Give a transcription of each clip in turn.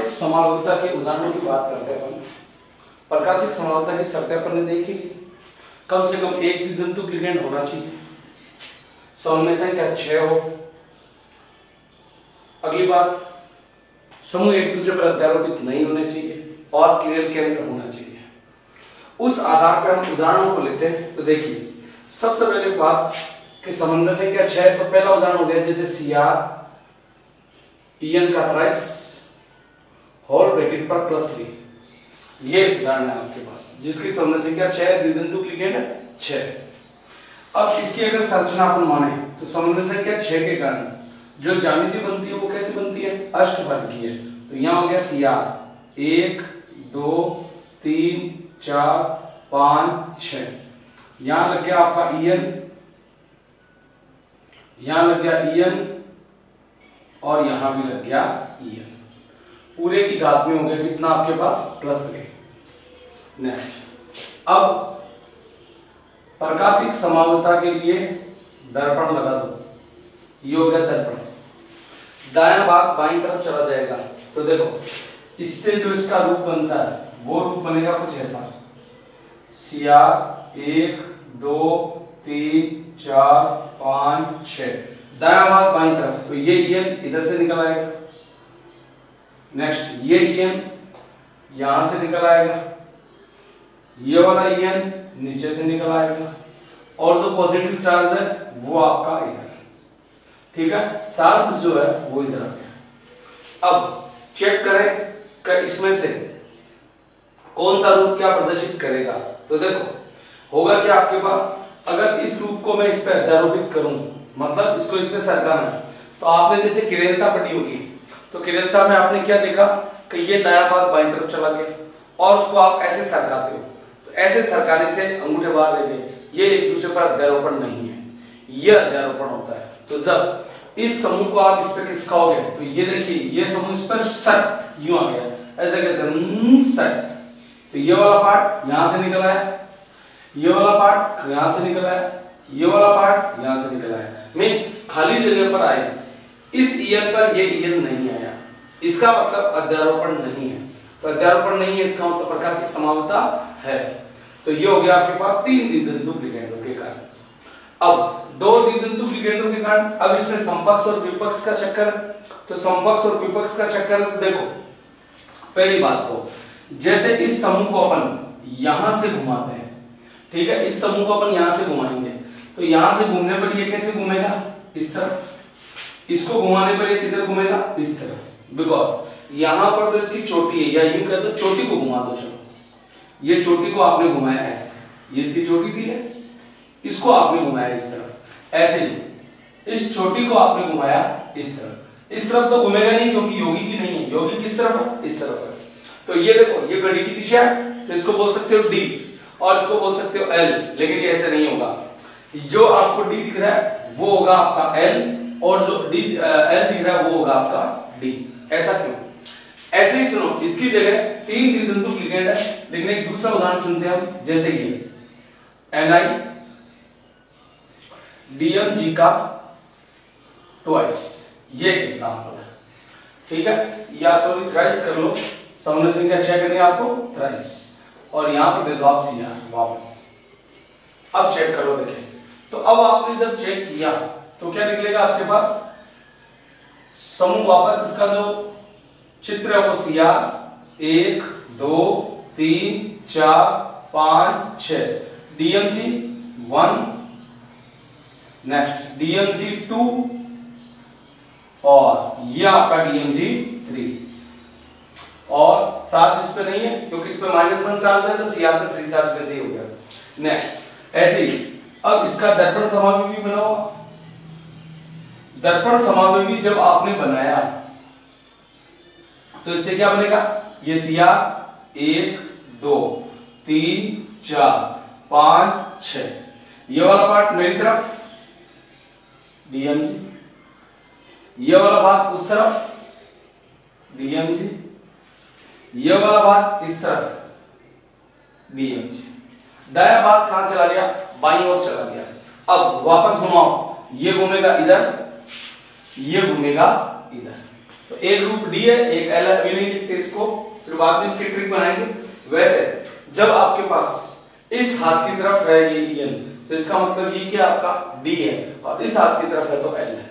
प्रकाशिक समावता के उदाहरणों की बात करते हैं अपन। प्रकाशिक समावता की शर्तें अपन ने देखी ली। कम से कम एक द्वितंतु लिगेंड होना चाहिए, समूह संख्या 6 हो। अगली बात, समूह एक दूसरे पर अध्यारोपित नहीं होने चाहिए और किरण केंद्र होना चाहिए। उस आधार पर हम उदाहरणों को लेते हैं। तो देखिए, सबसे पहले बात कि समन्वय संख्या 6, तो पहला उदाहरण हो गया जैसे CR EN का थ्राइस होल ब्रैकेट पर +3, ये उदाहरण है आपके पास जिसकी समन्वय संख्या 6, द्वितंतु लिगेंड है 6। अब इसकी अगर संरचना अपन माने तो समन्वय संख्या 6 के कारण जो ज्यामिति बनती है वो कैसे बनती है, अष्टवर्गीय। तो यहाँ हो गया CR 1 2 3 4 5 6, यहां लग गया आपका EN, यहां लग गया EN और यहां भी लग गया EN, पूरे की घात में हो गया कितना आपके पास +3। नेक्स्ट, अब प्रकाशिक समावता के लिए दर्पण लगा दो, ये हो गया दर्पण। दायां भाग बाईं तरफ चला जाएगा। तो देखो, इससे जो इसका रूप बनता है वो रूप बनेगा कुछ ऐसा, CR 1 2 3 4 5 6, दायां भाग बाईं तरफ। तो ये EN इधर से निकल आएगा। नेक्स्ट, ये EN यहां से निकल आएगा, ये वाला EN नीचे से निकल आएगा और जो पॉजिटिव चार्ज है वो आपका इधर, ठीक है, चार्ज जो है वो इधर आ गया। अब चेक करें कि इसमें से कौन सा रूप क्या प्रदर्शित करेगा। तो देखो, होगा क्या आपके पास, अगर इस रूप को मैं इस पे अध्यारोपित करूं, मतलब इसको इस पे सरकाना, तो आपने जैसे किरणता पढ़ी होगी, तो किरणता में आपने क्या देखा कि ये दायां भाग बाईं तरफ चला गया और उसको आप ऐसे सरकाते हो। तो ऐसे सरकाने से अंगूठे बाहर ले गए, ये एक दूसरे पर अध्यारोपण नहीं है, ये अध्यारोपण होता है। तो जब इस समूह को आप इस पे खिसकाओगे तो ये देखिए, ये समूह इस पर सट यूं आ गया, ऐसे कैसे सट। तो ये वाला पार्ट यहां से निकला है, ये वाला पार्ट यहां से निकला है, ये वाला पार्ट यहां से निकला है, मींस खाली जगह पर आए। इस EN पर ये EN नहीं आया, इसका मतलब अध्यारोपण नहीं है। तो अध्यारोपण नहीं है इसका मतलब प्रकाशिक समावता है। तो ये हो गया आपके पास 3 द्वितंतु लिगेंडों के कारण। अब 2 द्वितंतु लिगेंडों के कारण, अब इसमें समपक्ष और विपक्ष का चक्कर। तो समपक्ष और विपक्ष का चक्कर देखो, पहली बात तो जैसे इस समूह को अपन यहां से घुमाते हैं, ठीक है, इस समूह को अपन यहां से घुमाएंगे, तो यहां से घूमने पर ये कैसे घूमेगा, इस तरफ। इसको घुमाने पर ये किधर घूमेगा, इस तरफ। बिकॉज यहां पर तो इसकी चोटी है, या यूं कहते तो चोटी को घुमा दो। चलो, ये चोटी को आपने घुमाया ऐसे, ये इसकी चोटी थी है, इसको आपने घुमाया इस तरफ। ऐसे ही इस चोटी को आपने घुमाया इस तरफ। इस तरफ तो घूमेगा नहीं क्योंकि योगी की नहीं है, योगी किस तरफ है, इस तरफ है। तो ये देखो, ये घड़ी की दिशा है, तो इसको बोल सकते हो D और इसको बोल सकते हो L, लेकिन ये ऐसे नहीं होगा। जो आपको D दिख रहा है वो होगा आपका L और जो L दिख रहा है वो होगा आपका D। ऐसा क्यों? ऐसे ही सुनो, इसकी जगह 3 द्वितंतु लिगेंड है, लेकिन एक दूसरा उदाहरण चुनते हैं हम, जैसे ये NiDMG का ट्वाइस, ये एग्जांपल है, ठीक है, या सॉरी थ्राइस कर लो, समन्वय संख्या 6 करनी है आपको थ्राइस, और यहां पर दे दो आप CR वापस। अब चेक करो, देखें तो अब आपने जब चेक किया तो क्या निकलेगा आपके पास, समूह वापस इसका जो चित्र है वो CR 1 2 3 4 5 6, DMG 1, नेक्स्ट DMG 2 और ये आपका DMG 3, और चार्ज इस पे नहीं है क्योंकि इस पे -1 चार्ज है, तो CR पे 3 चार्ज वैसे ही हो गया। नेक्स्ट, ऐसे ही अब इसका दर्पण समावयवी बनाओ। दर्पण समावयवी जब आपने बनाया तो इससे क्या बनेगा, ये CR 1 2 3 4 5 6, ये वाला पार्ट मेरी तरफ DMG, ये वाला भाग उस तरफ DMG, ये वाला भाग इस तरफ DMG। दायां भाग कहां चला गया, बाईं ओर चला गया। अब वापस घुमाओ, ये घूमेगा इधर, ये घूमेगा इधर, तो एक रूप डी है, एक एल है, अभी नहीं लिखते इसको, फिर बाद में इसकी ट्रिक बनाएंगे। वैसे जब आपके पास इस हाथ की तरफ है ये ईएन, तो इसका मतलब ये क्या आपका डी है, और इस हाथ की तरफ है तो एल है,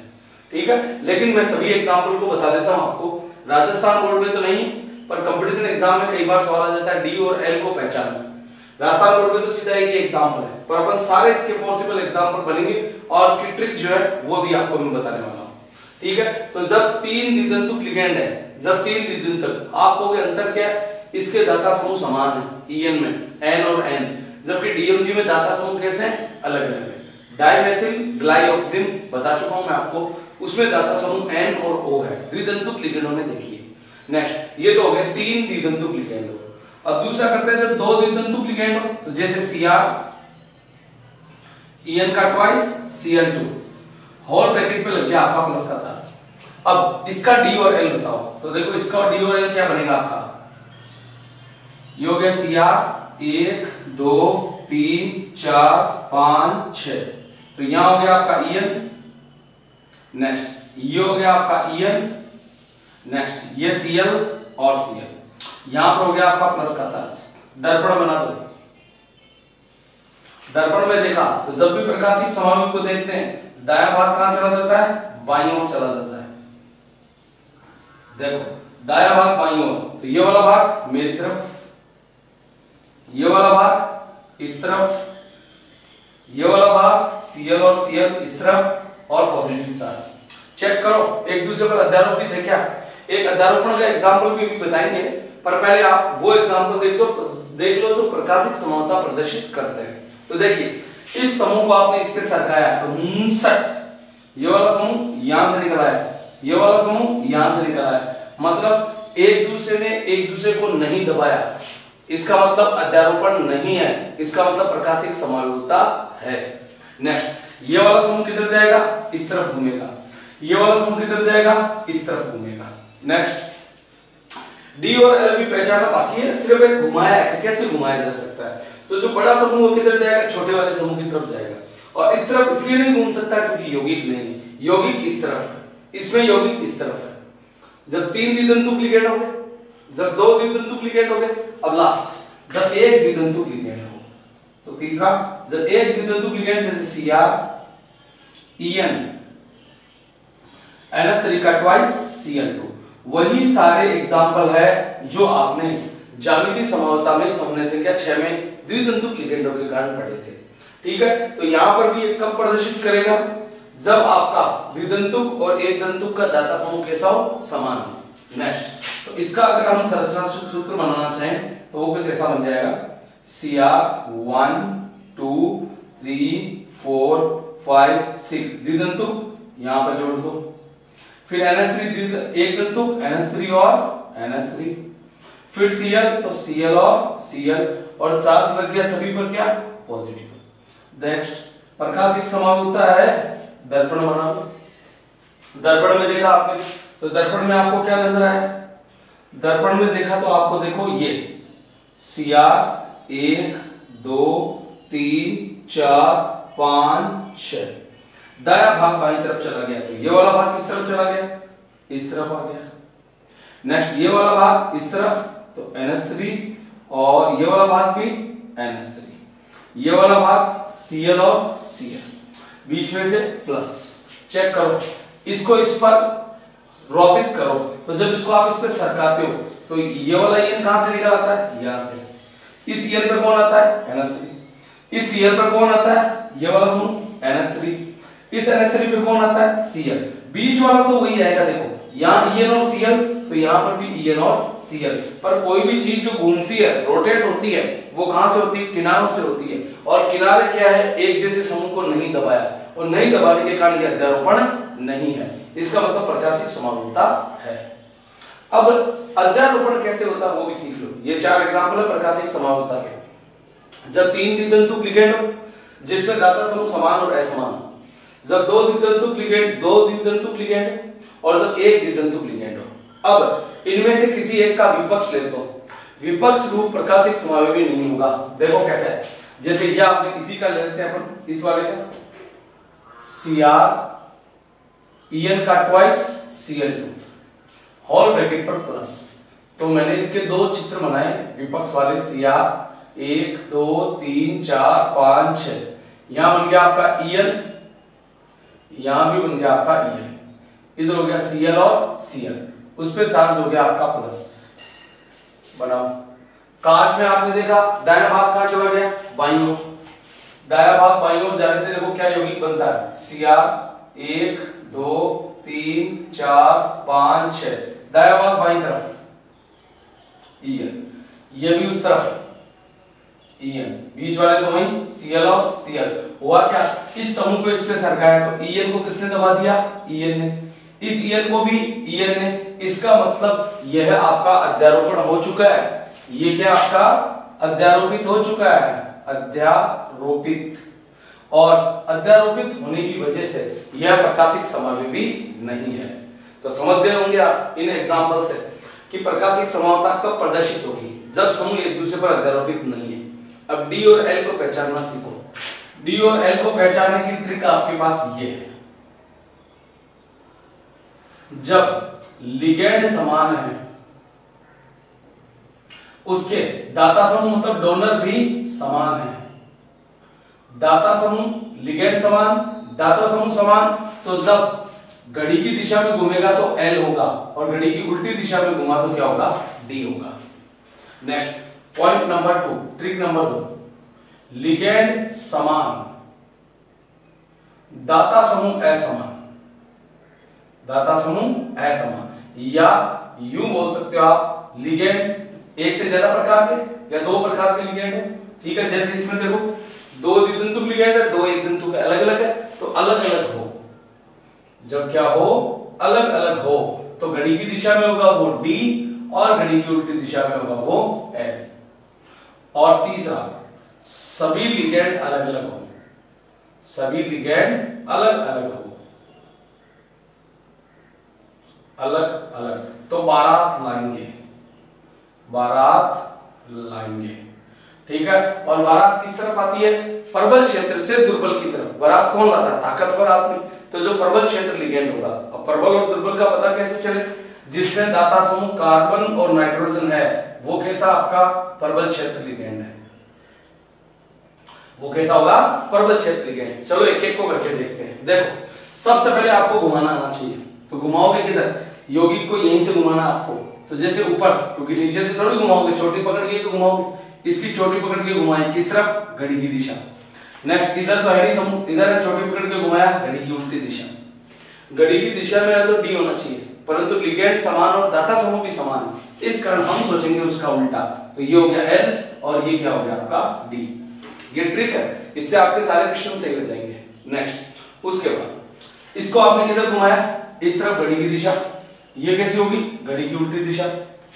ठीक है। लेकिन मैं सभी एग्जाम्पल को बता देता हूं आपको, राजस्थान बोर्ड में तो नहीं, पर कंपटीशन एग्जाम में कई बार सवाल आ जाता है डी और एल को पहचानना। राजस्थान बोर्ड में तो सीधा एक ही एग्जाम्पल है, पर अपन सारे इसके पॉसिबल एग्जाम्पल बनेंगे और इसकी ट्रिक जो है वो भी आपको मैं बताने वाला हूं, ठीक है। तो जब तीन द्वितंतुक लिगेंड है, जब तीन द्वितंतुक, आप कहोगे अंतर क्या है, इसके दाता समूह समान है ईएन में, एन और एन, जबकि डीएमजी में दाता समूह कैसे हैं, अलग अलग है। डाइमेथिल ग्लाइऑक्सिन बता चुका हूं मैं आपको, उसमें दाता समूह एन और ओ है, द्वितंतुक लिगेंडों में देखिए। नेक्स्ट, ये तो हो गए तीन द्वितंतुक लिगेंड। अब दूसरा करते हैं जब दो द्वितंतुक लिगेंड हो, तो जैसे सीआर, ईएन का ट्वाइस, Cl2, होल ब्रैकेट पे लग गया आपका प्लस का चार्ज। अब इसका डी और एल बताओ, तो देखो इसका डी और एल क्या बनेगा आपका, ये हो गया सीआर 1 2 3 4 5 6, तो यहां हो गया आपका ईएन, नेक्स्ट ये हो गया आपका ईएन, नेक्स्ट ये Cl और Cl, यहां पर हो गया आपका प्लस का चार्ज। दर्पण बना दो, दर्पण में देखा तो जब भी प्रकाशिक समावेश को देखते हैं, दायां भाग कहां चला जाता है, बाईं ओर चला जाता है। देखो दायां भाग बाईं ओर, तो ये वाला भाग मेरी तरफ, ये वाला भाग इस तरफ, ये वाला भाग Cl और Cl इस तरफ, और पॉजिटिव चार्ज। चेक करो एक दूसरे पर अध्यारोपित है क्या, एक अध्यारोपण का एग्जांपल भी अभी बताएंगे, पर पहले आप वो एग्जांपल देख लो जो प्रकाशिक समानता प्रदर्शित करते हैं। तो देखिए इस समूह को आपने इस पे सरकाया तो 59, ये वाला समूह यहां से निकला है, ये वाला समूह यहां से निकला है, मतलब एक दूसरे ने एक दूसरे को नहीं दबाया, इसका मतलब अध्यारोपण नहीं है, इसका मतलब प्रकाशिक समायोजकता है। नेक्स्ट, ये वाला समूह किधर जाएगा, इस तरफ घूमेगा, ये वाला समूह किधर जाएगा, इस तरफ घूमेगा। नेक्स्ट, डी और एल भी पहचाना बाकी है, सिर्फ एक घुमाया है, कैसे घुमाया जा सकता है। तो जो बड़ा समूह किधर जाएगा, छोटे वाले समूह की तरफ जाएगा, और इस तरफ इसलिए नहीं घूम सकता क्योंकि यौगिक नहीं है, यौगिक इस तरफ है, इसमें यौगिक इस तरफ है। जब तीन द्वितंतुक लिगेंड हो गए, जब दो द्वितंतुक लिगेंड हो गए, अब लास्ट जब एक द्वितंतुक लिगेंड हो, तो तीसरा जब एक द्वितंतुक लिगेंड जैसे सीआर, ईएन, NH3 का ट्वाइस Cl2, वही सारे एग्जाम्पल है जो आपने ज्यामितीय समानता में समन्वय संख्या 6 में द्वितंतुक लिगेंडों के कारण पढ़े थे, ठीक है। तो यहां पर भी एक कब प्रदर्शित करेगा, जब आपका द्वितंतुक और एक दंतुक का दाता समूह कैसा हो, समान हो। नेक्स्ट, तो इसका अगर हम संरचना सूत्र बनाना चाहें तो वो कुछ ऐसा बन जाएगा, Cr 1 2 3 4 5 6 द्वितंतुक यहां पर जोड़ दो, फिर NH3 एक दंतुक NH3 और NH3, फिर Cl तो Cl और Cl, और चार्ज लग गया सभी पर क्या, पॉजिटिव। नेक्स्ट, प्रकाशिक समायोजकता है, दर्पण बना लो, दर्पण में देखा आपने, तो दर्पण में आपको क्या नजर आया, दर्पण में देखा तो आपको देखो ये Cr 1 2 3 4 5 6, दायां भाग बाईं तरफ चला गया, तो ये वाला भाग किस तरफ चला गया, इस तरफ आ गया। नेक्स्ट, ये वाला भाग इस तरफ, तो NH3, और ये वाला भाग भी NH3, ये वाला भाग Cl और Cl, बीच में से प्लस। चेक करो, इसको इस पर रोपित करो, तो जब इसको आप इस पर सरकाते हो तो ये वाला ईएन कहां से निकल आता है, यहां से। इस ईएन पर कौन आता है, NH3, इस Cl पर कौन आता है, ये वाला समूह NH3, इस NH3 पे कौन आता है, Cl, बीच वाला तो वही आएगा। देखो यहाँ EN और Cl, तो यहाँ पर भी EN और Cl, पर कोई भी चीज जो घूमती है, रोटेट होती है, वो कहां से होती है, किनारों से होती है, और किनारे क्या है, एक जैसे समूह को नहीं दबाया, और नहीं दबाने के कारण यह अध्यारोपण नहीं है, इसका मतलब प्रकाशिक समानता है। अब अध्यारोपण कैसे होता है वो भी सीख लो, ये 4 एग्जांपल है प्रकाशिक समानता के। जब तीन द्वितंतुक लिगेंड हो जिसमें दाता समूह समान और असमान हो, जब दो द्वितंतुक लिगेंड और जब एक द्वितंतुक लिगेंड हो। अब इनमें से किसी एक का विपक्ष ले लो, विपक्ष रूप प्रकाशिक समावेशी नहीं होगा। देखो कैसे है, जैसे ये आपने इसी का ले लेते हैं अपन, इस वाले का Cr, En का ट्वाइस Cl2, होल ब्रैकेट पर प्लस। तो मैंने इसके दो चित्र बनाए विपक्ष वाले सिया 1 2 3 4 5 6। यहां बन गया आपका EN, यहां भी बन गया आपका EN, इधर हो गया Cl और Cl, उस पे चार्ज हो गया आपका प्लस। बनाओ। कांच में आपने देखा दायां भाग कहां चला गया, बाईं ओर। दायां भाग बाईं ओर जाने से देखो क्या यौगिक बनता है, Cr 1 2 3 4 5 6। दायां भाग बाईं तरफ EN, ये भी उस तरफ EN, बीच वाले तो वही Cl और Cl। हुआ क्या, इस समूह को इस पे सरकाया तो EN को किसने दबा दिया, EN ने, इस EN को भी EN ने। इसका मतलब यह आपका अध्यारोपण हो चुका है, ये क्या आपका अध्यारोपित हो चुका है, अध्यारोपित। और अध्यारोपित होने की वजह से यह प्रकाशिक समावयवी नहीं है। तो समझ गए होंगे आप इन एग्जांपल से कि प्रकाशिक समावता कब प्रदर्शित होगी, जब समूह एक दूसरे पर अध्यारोपित नहीं है। अब D और L को पहचानना सीखो। D और L को पहचानने की ट्रिक आपके पास ये है, जब लिगेंड समान है उसके दाता समूह मतलब डोनर भी समान है। दाता समूह लिगेंड समान, दाता समूह समान, तो जब घड़ी की दिशा में घूमेगा तो L होगा और घड़ी की उल्टी दिशा में घुमा तो क्या होगा, D होगा। Next point number 2, trick number 2, ligand समान, दाता समूह असमान, दाता समूह असमान, या यूं बोल सकते हो आप लिगेंड एक से ज्यादा प्रकार के या दो प्रकार के लिगेंड है। ठीक है, जैसे इसमें देखो दो द्वितंतुक लिगेंड है, दो एक तंतुक अलग अलग है, तो अलग अलग हो, जब क्या हो, अलग अलग हो, तो घड़ी की दिशा में होगा वो D और घड़ी की उल्टी दिशा में होगा वो L। और तीसरा, सभी लिगेंड अलग अलग हो, सभी लिगेंड अलग अलग हो, अलग अलग, तो बारात लाएंगे, बारात लाएंगे। ठीक है, और बारात किस तरफ आती है, प्रबल क्षेत्र से दुर्बल की तरफ। बारात कौन लाता है, ताकतवर आदमी, तो जो प्रबल क्षेत्र लिगेंड होगा। अब प्रबल और दुर्बल का पता कैसे चले, जिसमें दाता समूह कार्बन और नाइट्रोजन है वो कैसा आपका प्रबल क्षेत्र लिगेंड है, वो कैसा होगा, प्रबल क्षेत्र लिगेंड। चलो एक एक को करके देखते हैं। देखो सबसे पहले आपको घुमाना आना चाहिए, तो घुमाओगे किधर, यौगिक को यहीं से घुमाना आपको, तो जैसे ऊपर, क्योंकि नीचे से थोड़ी घुमाओगे, चोटी पकड़ के तो घुमाओगे, इसकी चोटी पकड़ के घुमाई किस तरफ, घड़ी की दिशा। नेक्स्ट इधर तो है नहीं समूह, इधर है, चोटी पकड़ के घुमाया घड़ी की उल्टी दिशा। घड़ी की दिशा में है तो D होना चाहिए, परंतु लिगेंड समान और दाता समूह भी समान है, इस कारण हम सोचेंगे उसका उल्टा, तो ये हो गया L और ये क्या हो गया आपका D। ये ट्रिक है, इससे आपके सारे क्वेश्चन सही हो जाएंगे। नेक्स्ट उसके बाद इसको आपने किधर घुमाया, इस तरफ घड़ी की दिशा, ये कैसी होगी, घड़ी की उल्टी दिशा,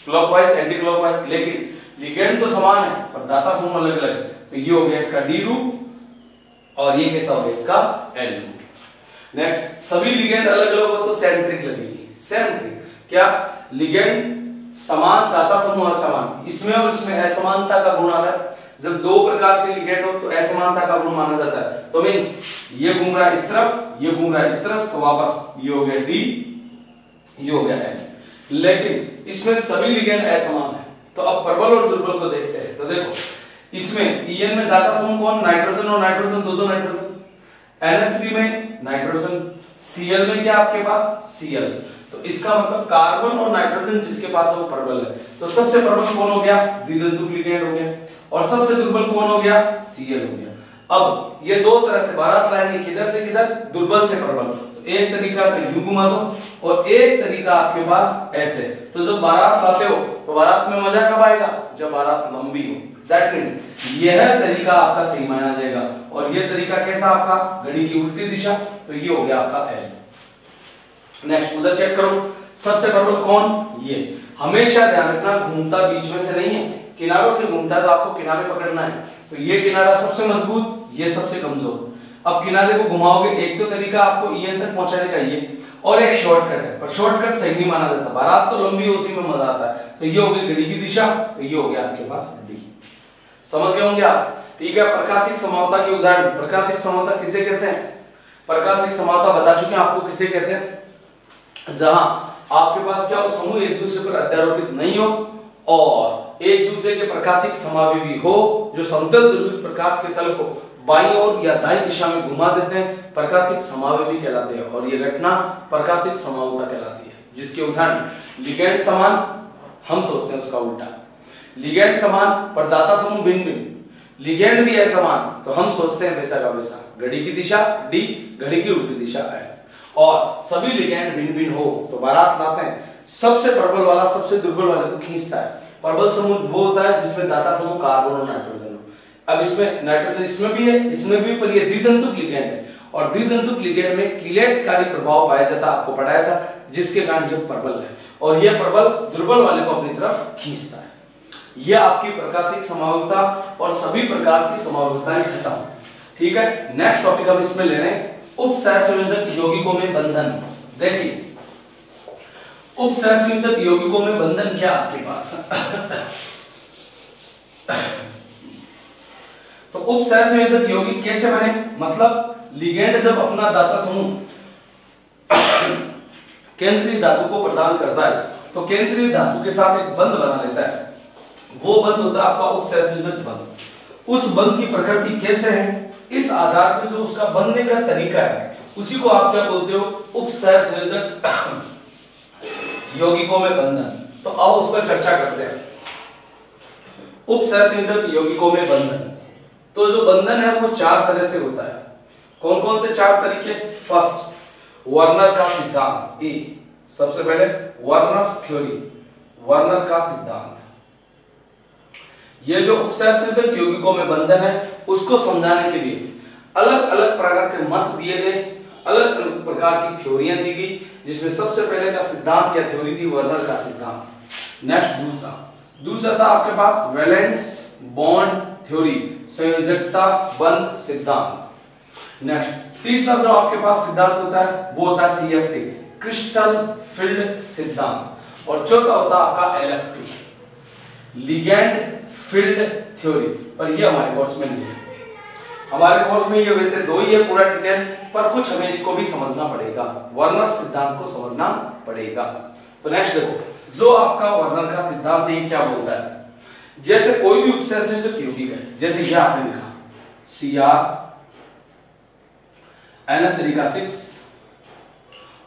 क्लॉकवाइज एंटी क्लॉकवाइज, लेकिन लिगेंड तो समान है पर दाता समूह अलग अलग, तो ये हो गया इसका D रूप और ये कैसा हो गया इसका L रूप। नेक्स्ट सभी लिगेंड अलग अलग हो तो सेम ट्रिक लगेगी। सेम ट्रिक क्या, लिगेंड समान दाता समूह असमान, इसमें और इसमें असमानता का गुण आता है। जब दो प्रकार के लिगेंड हो तो असमानता का गुण माना जाता है, तो मींस ये घूम रहा है इस तरफ, ये घूम रहा है इस तरफ, तो वापस ये हो गया D, ये हो गया L। लेकिन इसमें सभी लिगेंड असमान है, तो अब प्रबल और दुर्बल को देखते हैं। तो देखो इसमें EN में दाता समूह कौन, नाइट्रोजन और नाइट्रोजन, दो नाइट्रोजन। NH3 में नाइट्रोजन, Cl में क्या आपके पास Cl, तो इसका मतलब कार्बन और नाइट्रोजन जिसके पास है वो प्रबल है, तो सबसे प्रबल कौन हो गया, द्वितंतुक लिगेंड हो गया, और सबसे दुर्बल कौन हो गया, Cl हो गया। अब ये दो तरह से बारात लाएंगे, किधर से किधर, दुर्बल से प्रबल। तो एक तरीका तो यूं घुमा दो और एक तरीका आपके पास ऐसे। तो जब बारात लाते हो तो बारात में मजा कब आएगा, जब बारात लंबी हो। दैट मींस यह तरीका आपका सही माना जाएगा, और यह तरीका कैसा आपका, घड़ी की उल्टी दिशा, तो ये हो गया आपका L। नेक्स्ट उधर चेक करो, सबसे प्रबल कौन, ये। हमेशा ध्यान रखना घूमता बीच में से नहीं है, किनारों से घूमता है, तो आपको किनारे पकड़ना है। तो ये किनारा सबसे मजबूत, ये सबसे कमजोर। अब किनारे को घुमाओगे, एक तो तरीका आपको EN तक पहुंचाने का ये, और एक शॉर्टकट है, पर शॉर्टकट सही नहीं माना जाता, बारात तो लंबी हो उसी में मजा आता है। तो ये हो गई घड़ी की दिशा, तो ये हो गया आपके पास D। समझ गए होंगे आप। ठीक है, प्रकाशिक समावता के उदाहरण, प्रकाशिक समावता किसे कहते हैं, प्रकाशिक समावता बता चुके हैं आपको किसे कहते हैं, जहां आपके पास क्या हो, समूह एक दूसरे पर अध्यारोपित नहीं हो और एक दूसरे के प्रकाशिक समावयवी हो, जो समतल ध्रुवित प्रकाश के तल को बाईं ओर या दाईं दिशा में घुमा देते हैं, प्रकाशिक समावयवी कहलाते हैं। और यह घटना प्रकाशिक समावता कहलाती है। जिसके उदाहरण लिगेंड समान, हम सोचते हैं उसका उल्टा, लिगेंड समान प्रदाता समूह भिन्न भिन्न, लिगेंड भी है समान तो हम सोचते हैं वैसा का वैसा, घड़ी की दिशा डी, घड़ी की उल्टी दिशा है, और सभी लिगेंड भिन्न भिन्न हो तो बारात लाते हैं। सबसे प्रबल वाला सबसे दुर्बल वाले को खींचता है। प्रबल समूह वो होता है जिसमें दाता समूह कार्बन और नाइट्रोजन हो। अब इसमें नाइट्रोजन इसमें भी है, इसमें भी, पर ये द्वितंतुक लिगेंड है और द्वितंतुक लिगेंड में कीलेटकारी प्रभाव पाया जाता, आपको पढ़ाया था, जिसके कारण ये प्रबल है और यह प्रबल दुर्बल वाले को अपनी तरफ खींचता है। यह आपकी प्रकाशिक समावता और सभी प्रकार की समावताएं खत्म। ठीक है, नेक्स्ट टॉपिक हम इसमें ले रहे हैं उपसहसंयोजक यौगिकों में बंधन। देखिए उपसहसंयोजक यौगिकों में बंधन क्या आपके पास तो उपसहसंयोजक यौगिक कैसे बने, मतलब लिगेंड जब अपना दाता समूह केंद्रीय धातु को प्रदान करता है तो केंद्रीय धातु के साथ एक बंध बना लेता है, वो बंध होता है आपका उपसहसंयोजक बंध। उस बंध की प्रकृति कैसे है, इस आधार पर जो उसका बनने का तरीका है उसी को आप क्या बोलते हो, उपसहसंयोजक यौगिकों में बंधन। तो आओ उस पर चर्चा करते हैं। उपसहसंयोजक यौगिकों में बंधन, तो जो बंधन है वो चार तरह से होता है। कौन कौन से चार तरीके, फर्स्ट वर्नर का सिद्धांत, ए सबसे पहले वर्नर्स थ्योरी, वर्नर का सिद्धांत। ये जो उपसहसंयोजक यौगिकों में बंधन है उसको समझाने के लिए अलग अलग प्रकार के मत दिए गए, अलग अलग प्रकार की थ्योरियां दी गई, जिसमें सबसे पहले का सिद्धांत या थ्योरी थी वर्नर का सिद्धांत। नेक्स्ट दूसरा था आपके पास वैलेंस बॉन्ड थ्योरी, संयोजकता बंध सिद्धांत। नेक्स्ट तीसरा जो आपके पास सिद्धांत होता है वो होता है सीएफटी, क्रिस्टल फील्ड सिद्धांत। और चौथा होता है आपका एलएफटी, लिगेंड फील्ड थ्योरी। पर ये हमारे कोर्स में नहीं है, हमारे कोर्स में ये वैसे दो ही है पूरा डिटेल, पर कुछ हमें इसको भी समझना पड़ेगा, वर्नर सिद्धांत को समझना पड़ेगा। तो नेक्स्ट देखो, जो आपका वर्नर का सिद्धांत है क्या बोलता है, जैसे कोई भी उपसहसंयोजक यौगिक है, जैसे ये आपने लिखा Cr NH3 का 6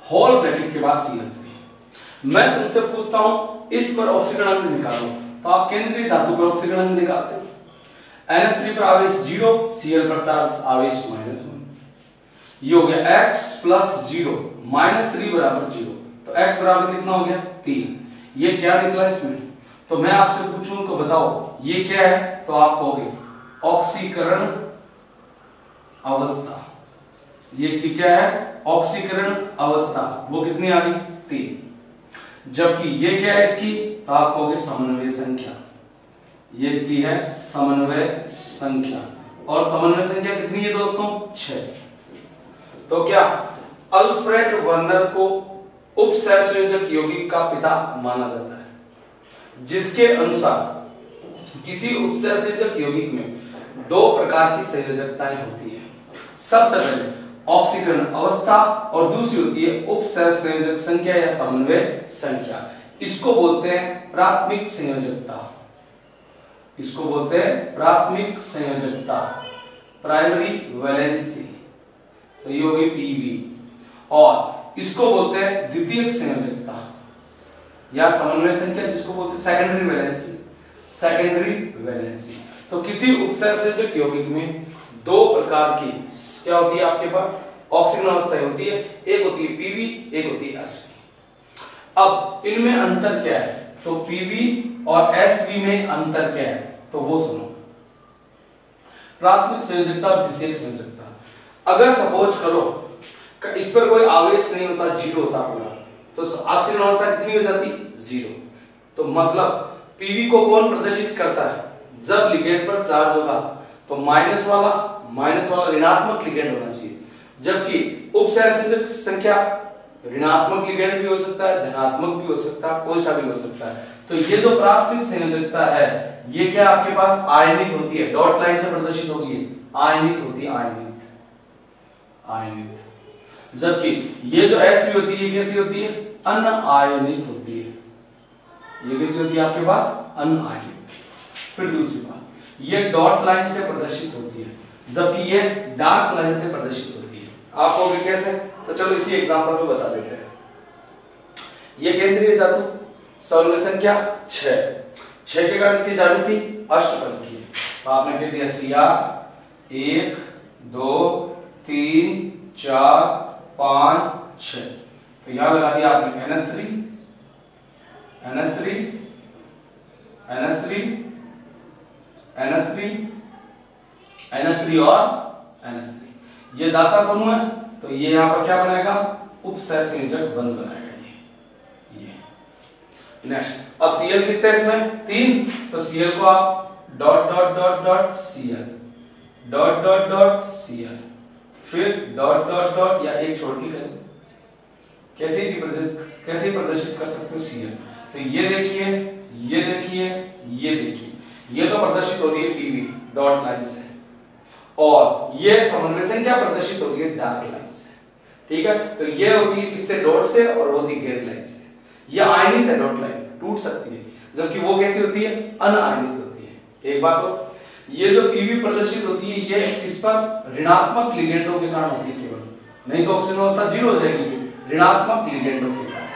होल ब्रैकेट के बाद Cl3। मैं तुमसे पूछता हूं इस पर ऑक्सीकरण अंक निकालो, तो आप केंद्रीय धातु पर ऑक्सीकरण अंक निकालते हो। NH3 पर आवेश 0, Cl पर चार्ज आवेश -1। ये हो गया x प्लस 0 -3 बराबर 0, तो x बराबर कितना हो गया 3। ये क्या निकला इसमें, तो मैं आपसे पूछूं तो बताओ ये क्या है, तो आप कहोगे ऑक्सीकरण अवस्था। ये इसकी क्या है, ऑक्सीकरण अवस्था, वो कितनी आ गई 3। जबकि ये क्या है इसकी, तो आप कहोगे समन्वय संख्या। ये इसकी है समन्वय संख्या, और समन्वय संख्या कितनी है दोस्तों 6। तो क्या अल्फ्रेड वर्नर को उपसहसंयोजक यौगिक का पिता माना जाता है, जिसके अनुसार किसी उपसहसंयोजक यौगिक में दो प्रकार की संयोजकताएं होती है। सबसे पहले ऑक्सीकरण अवस्था और दूसरी होती है उपसहसंयोजक संख्या या समन्वय संख्या। इसको बोलते हैं प्राथमिक संयोजकता, इसको बोलते हैं प्राथमिक संयोजकता, प्राइमरी वैलेंसी, तो ये होगी पीवी। और इसको बोलते हैं द्वितीयक संयोजकता या समन्वय संख्या, जिसको बोलते हैं सेकेंडरी वैलेंसी, सेकेंडरी वैलेंसी। तो किसी उपसहसंयोजक यौगिक में दो प्रकार की क्या होती है आपके पास ऑक्सीकरण अवस्थाएं होती है, एक होती है पीवी, एक होती है एसवी। अब इनमें अंतर क्या है, तो पीवी और एसवी में अंतर क्या है, तो वो सुनो। प्राथमिक संयोजकता और द्वितीयक संयोजकता, अगर सपोज करो इस पर कोई आवेश नहीं होता, जीरो होता पूरा, तो ऑक्सीकरण अवस्था कितनी हो जाती 0। तो मतलब पीवी को कौन प्रदर्शित करता है, जब लिगेंड पर चार्ज होगा तो माइनस वाला ऋणात्मक लिगेंड होना चाहिए, जबकि उपसहसंयोजक संख्या ऋणात्मक लिगेंड भी हो सकता है, धनात्मक भी हो सकता है, कोई सा भी हो सकता है। तो ये जो प्राथमिक संयोजकता है ये क्या आपके पास आयनित होती है, डॉट लाइन से प्रदर्शित होगी, आयनित होती है, आयनित। जबकि ये जो एसवी होती है कैसी होती है, अनआयनित होती है। ये कैसी होती है आपके पास? अनआयनित। फिर दूसरी बात, ये डॉट लाइन से प्रदर्शित होती है, जबकि ये डार्क लाइन से प्रदर्शित होती है। आप कहोगे कैसे? तो चलो इसी एग्जांपल में बता देते हैं। ये केंद्रीय धातु, सॉल्यूशन क्या? 6 के कारण इसकी ज्यामिति अष्टपद की है। तो आपने कह दिया Cr 1 2 3 4 5 6। तो यहां लगा दिया आपने NH3 NH3 NH3 NH3 NH3 और NH3। ये दाता समूह है, तो ये यहां पर क्या बनाएगा? उपसह संयोजक बंध बनाएगा ये। नेक्स्ट, अब Cl कितने इसमें? 3। तो Cl को आप dot dot dot dot Cl dot dot dot Cl फिर डॉट डॉट डॉट या एक छोड़ के करें, कैसे प्रदर्शित कर सकते हो Cl। तो ये देखिए, ये देखिए, ये देखिए, ये तो प्रदर्शित हो रही है पीवी डॉट लाइन से, और ये समन्वय संख्या प्रदर्शित होती है डार्क लाइन से। ठीक है, तो ये होती है किससे? डॉट से, और वो होती है गैर लाइन से। ये आयनित है, डॉट लाइन टूट सकती है, जबकि वो कैसी होती है? अनआयनित होती है। एक बात हो, ये जो पीवी प्रदर्शित होती है ये इस पर ऋणात्मक लिगेंडों के कारण होती है केवल, नहीं तो ऑक्सीजन अवस्था 0 हो जाएगी। ऋणात्मक लिगेंडों के कारण,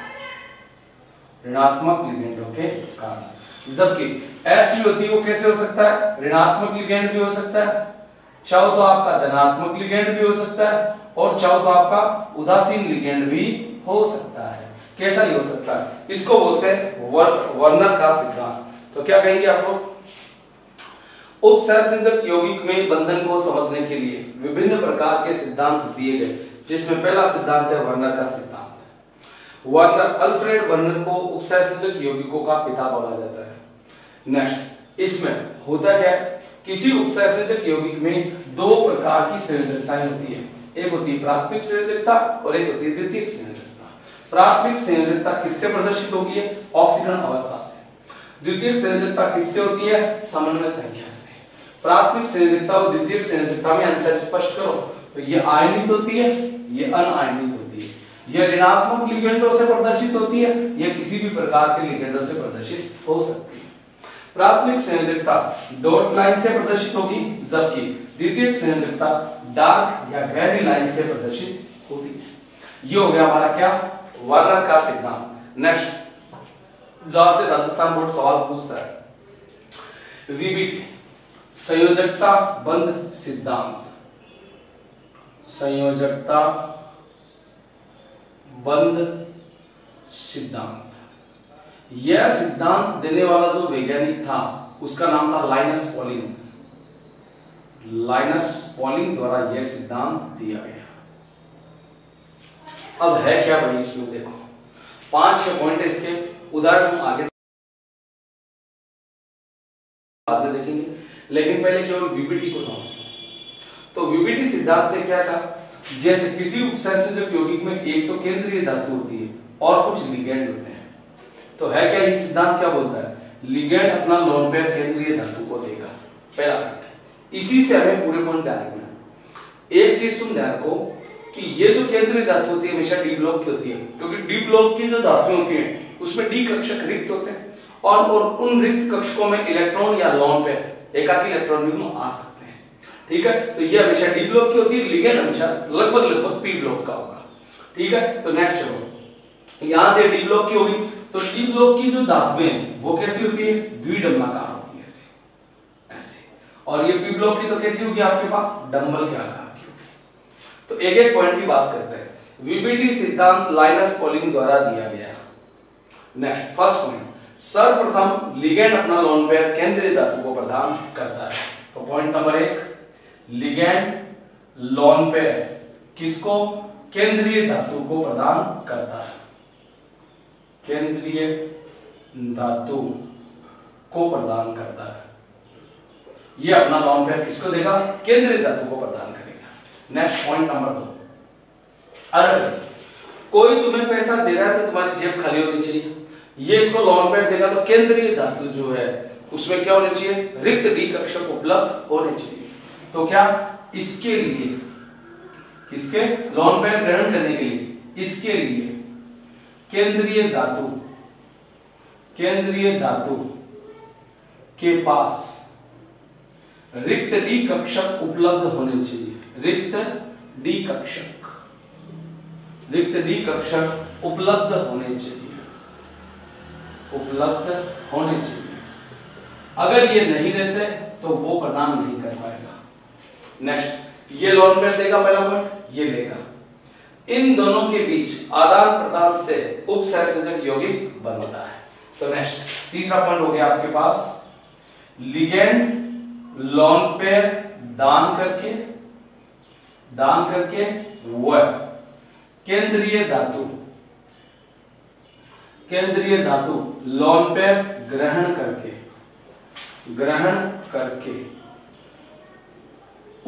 ऋणात्मक लिगेंडों के कारण। जबकि एस भी होती है, वो कैसे हो सकता है? ऋणात्मक लिगेंड भी हो सकता है, चाहो तो आपका धनात्मक लिगेंड भी हो सकता है, और चाहो तो आपका उदासीन लिगेंड भी हो सकता है। कैसा ही हो सकता है? इसको बोलते हैं वर्नर का सिद्धांत। तो क्या कहेंगे आप लोग? उपसहसंयोजक यौगिक में बंधन को समझने के लिए विभिन्न प्रकार के सिद्धांत दिए गए, जिसमें पहला सिद्धांत है वर्नर का सिद्धांत। वर्नर, अल्फ्रेड वर्नर को उपसहसंयोजक यौगिकों का पिता बोला जाता है। नेक्स्ट, इसमें होता क्या है? किसी उपसहसंयोजक यौगिक में 2 प्रकार की संयोजकताएं होती है। एक होती है प्राथमिक संयोजकता और एक होती है द्वितीयक संयोजकता। प्राथमिक संयोजकता किससे प्रदर्शित होगी? ऑक्सीकरण अवस्था से। द्वितीयक संयोजकता किससे होती है? समन्वय संख्या से। प्राथमिक संयोजकता और द्वितीयक संयोजकता में अंतर स्पष्ट करो। तो ये आयनित होती है, ये अनआयनित होती है। ये ऋणात्मक लिगेंडों से प्रदर्शित होती है, यह किसी भी प्रकार के लिगेंडों से प्रदर्शित हो सकती है। प्राथमिक संयोजकता डॉट लाइन से प्रदर्शित होगी, जबकि द्वितीयक संयोजकता डार्क या गहरी लाइन से प्रदर्शित होती है। ये हो गया हमारा क्या? वर्नर का सिद्धांत। नेक्स्ट, जहां से राजस्थान बोर्ड सवाल पूछता है, वीबीटी संयोजकता बंध सिद्धांत। संयोजकता बंध सिद्धांत, यह सिद्धांत देने वाला जो वैज्ञानिक था उसका नाम था लाइनस पॉलिंग। लाइनस पॉलिंग द्वारा यह सिद्धांत दिया गया। अब है क्या भाई इसमें? देखो 5-6 पॉइंट है इसके, उदाहरण हम आगे बाद में देखेंगे, लेकिन पहले केवल वीबीटी को समझते हैं। तो वीबीटी सिद्धांत ने क्या कहा? जैसे किसी उपसहसंयोजक यौगिक में एक तो केंद्रीय धातु होती है और कुछ लिगेंड होते हैं। तो है क्या ये सिद्धांत? क्या बोलता है? लिगेंड अपना लोन पेयर केंद्रीय धातु को देगा, पहला पॉइंट। इसी से हमें पूरे पॉइंट ध्यान रखना। एक चीज तुम ध्यान रखो कि ये जो केंद्रीय धातु होती है हमेशा डी ब्लॉक की होती है, क्योंकि डी ब्लॉक की जो धातु होती है उसमें डी कक्षक रिक्त होते हैं, और उन रिक्त कक्षकों में इलेक्ट्रॉन या लोन पेयर एकाकी इलेक्ट्रॉन युग्म आ सकते हैं। ठीक है, तो ये हमेशा डी ब्लॉक की होती है, लिगेंड हमेशा लगभग पी ब्लॉक का होगा। ठीक है, तो नेक्स्ट चलो, यहां से डी ब्लॉक की होगी, तो डी ब्लॉक की जो धातुएं हैं वो कैसी होती है? द्विडंबलाकार होती है, ऐसे ऐसे। और ये पी ब्लॉक की तो कैसी होगी आपके पास? डंबल के आकार की होगी। तो एक एक पॉइंट की बात करते हैं। वीबीटी सिद्धांत लाइनस पॉलिंग द्वारा दिया गया। नेक्स्ट, फर्स्ट पॉइंट, सर्वप्रथम लिगेंड अपना लोन पेयर केंद्रीय धातु को प्रदान करता है। तो point number 1, ligand lone pair किसको? केंद्रीय धातु को प्रदान करता है। केंद्रीय धातु को प्रदान करता है। ये अपना लोन पेयर किसको देगा? केंद्रीय धातु को प्रदान करेगा। नेक्स्ट पॉइंट नंबर 2, अगर कोई तुम्हें पैसा दे रहा है तो तुम्हारी जेब खाली होनी चाहिए। ये इसको लोन पेयर देगा, तो केंद्रीय धातु जो है उसमें क्या होने चाहिए? रिक्त डी कक्षक उपलब्ध होने चाहिए। तो क्या इसके लिए, किसके? लोन पेयर ग्रहण करने के लिए इसके लिए केंद्रीय धातु के पास रिक्त डी कक्षक उपलब्ध होने चाहिए। रिक्त डी कक्षक उपलब्ध होने चाहिए। अगर ये नहीं रहते तो वो प्रदान नहीं कर पाएगा। नेक्स्ट, ये लोन पेयर देगा पहला पॉइंट, ये लेगा। इन दोनों के बीच आदान प्रदान से उपसहसंयोजक यौगिक बनता है। तो नेक्स्ट, तीसरा पॉइंट हो गया आपके पास, लिगेंड लोन पेयर दान करके व केंद्रीय धातु लोन पेयर ग्रहण करके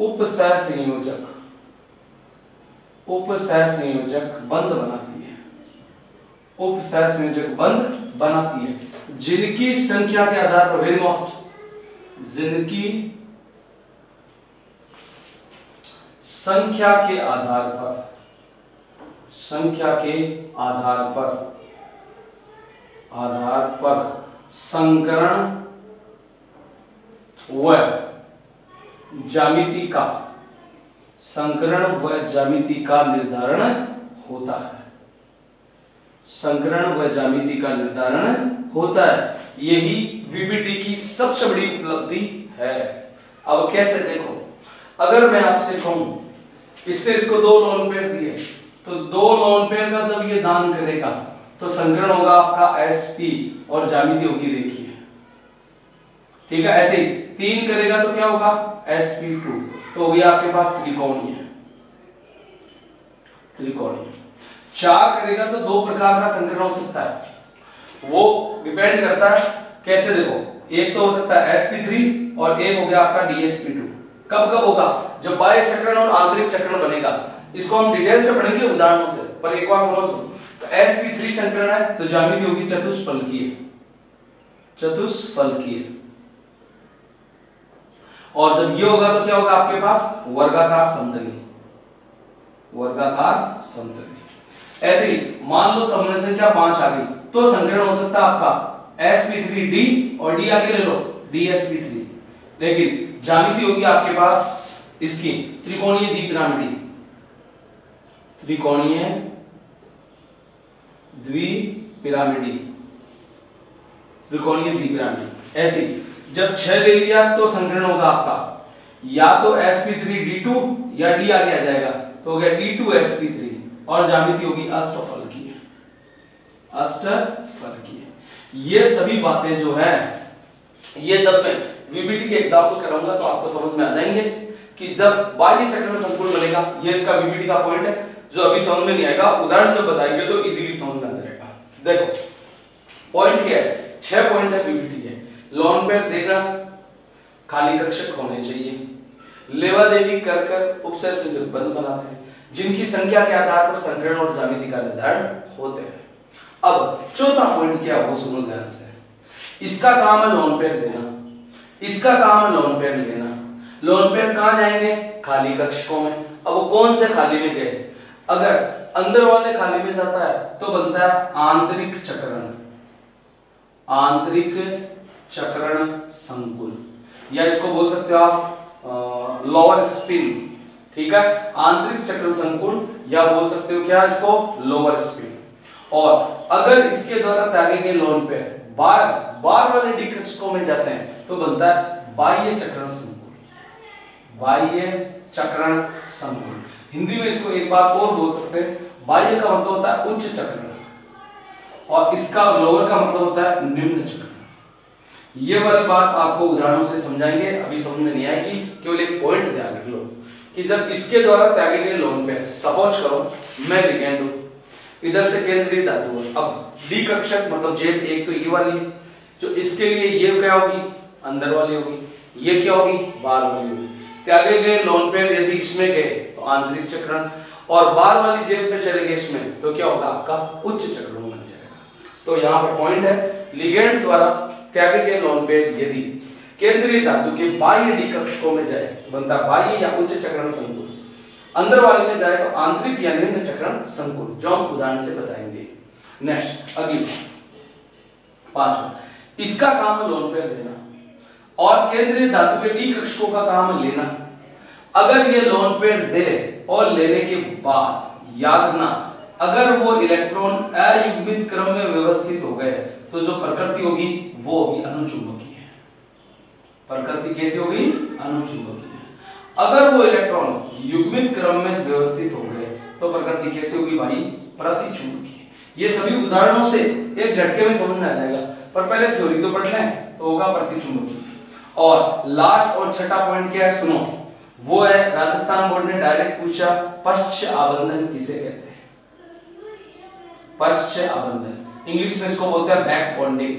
उपसहसंयोजक बंध बनाती है। जिनकी संख्या के आधार पर, वेरी मोस्ट, जिनकी संख्या के आधार पर संकरण व ज्यामिति का निर्धारण होता है। यही वीबीटी की सबसे बड़ी उपलब्धि है। अब कैसे, देखो, अगर मैं आपसे कहूं इसने इसको 2 लोन पेयर दिए, तो 2 लोन पेयर का जब ये दान करेगा तो संकरण होगा आपका sp और ज्यामिति होगी रेखीय। ठीक है, ऐसे ही 3 करेगा तो क्या होगा sp2, तो हो गया आपके पास त्रिकोणीय। 4 करेगा तो 2 प्रकार का संकरण हो सकता है, वो डिपेंड करता है कैसे। देखो, एक तो हो सकता है sp3 और एक हो गया आपका dsp2। कब होगा, जब बाह्य चक्रण और आंतरिक चक्रण बनेगा। इसको हम डिटेल से पढ़ेंगे उदाहरणों से, पर एक बार समझ लो। तो sp3 संकरण है तो ज्यामिति होगी चतुष्फलकीय। और जब ये होगा तो क्या होगा आपके पास वर्गाकार समतली। ऐसे ही मान लो समन्वय संख्या 5 आ गई तो संकरण हो सकता है आपका sp3d और d आगे ले लो dsp3। लेकिन ज्यामिति होगी आपके पास इसकी त्रिकोणीय द्विपिरामिडी। ऐसे जब 6 ले लिया तो संकरण होगा आपका या तो sp3d2 या d आगे आ जाएगा तो हो गया d2sp3 और ज्यामिति होगी अष्टफलकीय। ये सभी बातें जो है, ये जब मैं वीबीटी के एग्जाम्पल कराऊंगा तो आपको समझ में आ जाएंगे कि जब बाह्य चक्रण संकुल बनेगा, ये इसका वीबीटी का पॉइंट है जो अभी समझ में नहीं आएगा, उदाहरण जब बताएंगे तो इजीली समझ में आ जाएगा। देखो पॉइंट क्या है, 6 पॉइंट है वीबीटी के। लोन पेयर देगा, खाली कक्षक होने चाहिए, लेवा देवी कर उपसहसंयोजक बंध बनाते हैं, जिनकी संख्या के आधार पर संकरण और ज्यामिति का निर्धारण होते हैं। अब चौथा पॉइंट क्या, वो सुनो ध्यान से। इसका काम है लोन पेयर देना, इसका काम है लोन पेयर लेना। लोन पेयर कहां जाएंगे, खाली कक्षकों में। अब वो कौन से खाली में गए, अगर अंदर वाले खाली में जाता है तो बनता है आंतरिक चक्रण संकुल, या इसको बोल सकते हो आप लोअर स्पिन। ठीक है, आंतरिक चक्रण संकुल, या बोल सकते हो क्या इसको, लोअर स्पिन। और अगर इसके द्वारा त्यागे गए लोन पेयर बार वाले डी कक्षकों में जाते हैं तो बनता है बाह्य चक्रण संकुल। हिंदी में इसको एक बार और बोल सकते हैं, बाह्य का मतलब होता है उच्च चक्रण और इसका लोअर का मतलब होता है निम्न चक्रण। ये वाली बात आपको उदाहरणों से समझाएंगे, अभी समझ में नहीं आएगी, केवल एक पॉइंट ध्यान रख लो कि जब इसके द्वारा त्यागे गए लोन पेयर, सपोज करो मैं लिगेंड हूं, इधर से केंद्रीय धातु है, अब डी कक्षक मतलब जेड एक तो ये वाली है, जो इसके लिए ये क्या होगी, अंदर वाली होगी, ये क्या होगी, बाहर वाली होगी। त्यागे गए लोन पेयर यदि इसमें गए तो आंतरिक चक्रण, और बाहर वाली जेब में चले गए इसमें तो क्या होगा, आपका उच्च चक्रण बन जाएगा। तो यहाँ पर पॉइंट है, लिगेंड द्वारा त्यागे गए लोन पेयर यदि केंद्रीय धातु के बाह्य डी कक्षकों में जाए तो बनता बाह्य या उच्च चक्रण संकुल, अंदर वाले में जाए तो आंतरिक या निम्न चक्रण संकुल, जो हम उदाहरण से बताएंगे। नेक्स्ट अगली 5वां, इसका काम है लोन पेयर देना और केंद्रीय धातु के डी कक्षकों का काम है लेना। अगर ये लोन पेयर दे और लेने के बाद याद रखना, अगर वो इलेक्ट्रॉन अयुग्मित क्रम में व्यवस्थित हो गए तो जो प्रकृति होगी वो होगी अनुचुंबकीय। प्रकृति कैसी होगी? अनुचुंबकीय। अगर वो इलेक्ट्रॉन युग्मित क्रम में व्यवस्थित हो गए तो प्रकृति कैसी होगी भाई? प्रतिचुंबकीय। ये सभी उदाहरणों से एक झटके में समझ में आ जाएगा, पर पहले थ्योरी तो पढ़ लें तो होगा प्रतिचुंबकीय। और लास्ट और छठा पॉइंट क्या है सुनो, वो है राजस्थान बोर्ड ने डायरेक्ट पूछा, पश्च आबंधन किसे कहते हैं? पश्च आबंधन इंग्लिश में इसको बोलते हैं बैक बॉन्डिंग।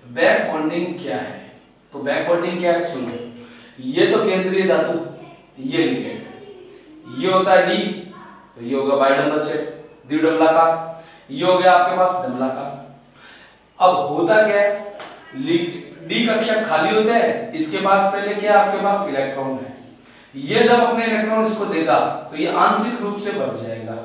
बैक बॉन्डिंग क्या है? तो बैक बॉन्डिंग क्या है सुनो, ये तो केंद्रीय धातु, ये लिगेंड, ये होता है डी, तो ये होगा बाइडम्बर सेट द्विडम्बलाकार, ये हो गया आपके पास डम्बलाकार। अब होता क्या है, डी कक्षक खाली होता है, इसके पास पहले क्या आपके पास इलेक्ट्रॉन है, ये जब अपने इलेक्ट्रॉन इसको देगा तो ये आंशिक रूप से भर जाएगा,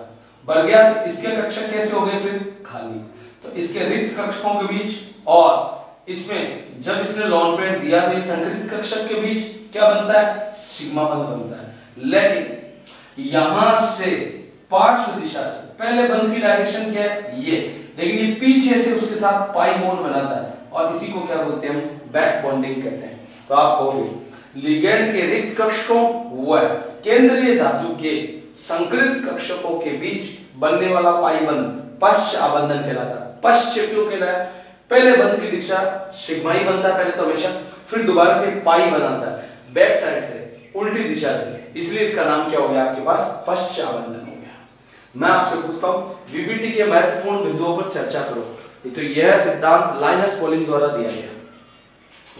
भर गया तो इसके कक्षक कैसे हो गए फिर? खाली। तो इसके रिक्त कक्षकों के बीच और इसमें जब इसने लोन पेयर दिया तो ये संकृत कक्षक के बीच क्या बनता है? सिग्मा बंध बनता है। लेकिन यहां से पार्श्व दिशा से पहले बंध की डायरेक्शन क्या है? ये, लेकिन ये पीछे से उसके साथ पाई बॉन्ड बनाता है और इसी को क्या बोलते हैं हम? बैक बॉन्डिंग कहते हैं। तो आप कहोगे लिगेंड के रिक्त कक्षकों व केंद्रीय धातु के संकृत कक्षकों के बीच बनने वाला पाई बंध पश्च आबंधन कहलाता है। पश्च क्यों कहलाता है? पहले बंध की दिशा सिग्मा ही बनता है पहले तो हमेशा, फिर दोबारा से पाई बनाता है बैक साइड से उल्टी दिशा से, इसलिए इसका नाम क्या हो गया आपके पास? पश्च आबंधन हो गया। मैं आपसे पूछता हूं वीबीटी के महत्वपूर्ण बिंदुओं पर चर्चा करो। तो यह सिद्धांत लाइनस पॉलिंग द्वारा दिया गया।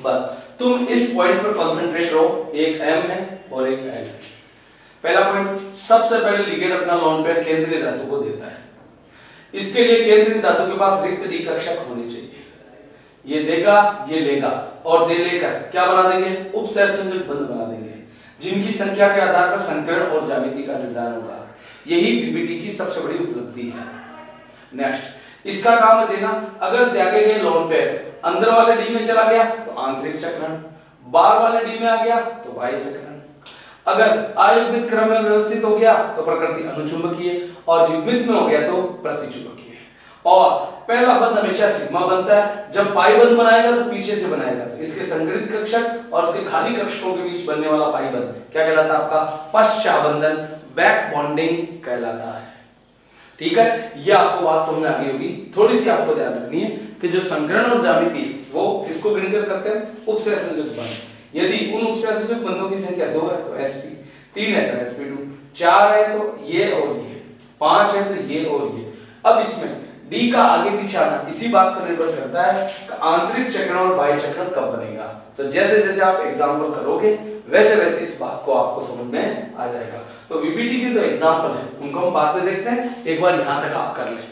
बस तुम इस पॉइंट पर कंसंट्रेट रहो, एक एम है और एक एल है। पहला पॉइंट, सबसे पहले लिगेंड अपना लोन पेयर केंद्रीय धातु को देता है। इसके लिए केंद्रीय धातु के पास रिक्त डी कक्षक होने चाहिए। ये देगा, ये लेगा और दे लेकर क्या बना देंगे? उपसहसंयोजक बंध बना देंगे, जिनकी संख्या के आधार पर संकरण और ज्यामिति का निर्धारण होगा। यही वीबीटी की सबसे बड़ी उपलब्धि है। नेक्स्ट, इसका काम है देना। अगर त्यागे गए लोन पेयर अंदर वाले डी में चला गया तो आंतरिक चक्रण, बाहर वाले डी में आ गया तो बाह्य चक्रण। अगर अयुग्मित क्रम में व्यवस्थित हो गया तो प्रकृति अनुचुंबकीय और युग्मित में हो गया तो प्रतिचुंबकीय। और पहला बंध हमेशा सिग्मा बनता है, जब पाई बंध बनाएगा तो पीछे से बनाएगा, तो इसके संकृत कक्षक और इसके खाली कक्षकों के बीच बनने वाला पाई बंध क्या कहलाता है? आपका पश्च आबंधन, बैक बॉन्डिंग कहलाता है। ठीक है, ये आपको बात समझ में आ गई होगी। थोड़ी सी आपको ध्यान रखनी है कि जो संकरण और ज्यामिति वो किसको गिनकर करते हैं? उपसहसंयोजक बंध। यदि उन उपसहसंयोजक बंधों की संख्या 2 है तो sp, 3 है तो sp2, 4 है तो ये और ये, 5 है तो ये और ये। अब इसमें डी का आगे पीछे आना इसी बात पर निर्भर करता है कि आंतरिक चक्रण और बाह्य चक्रण कब बनेगा। तो जैसे जैसे आप एग्जाम्पल करोगे वैसे वैसे इस बात को आपको समझ में आ जाएगा। तो वीबीटी के जो एग्जाम्पल है उनको हम बाद में देखते हैं, एक बार यहां तक आप कर लें।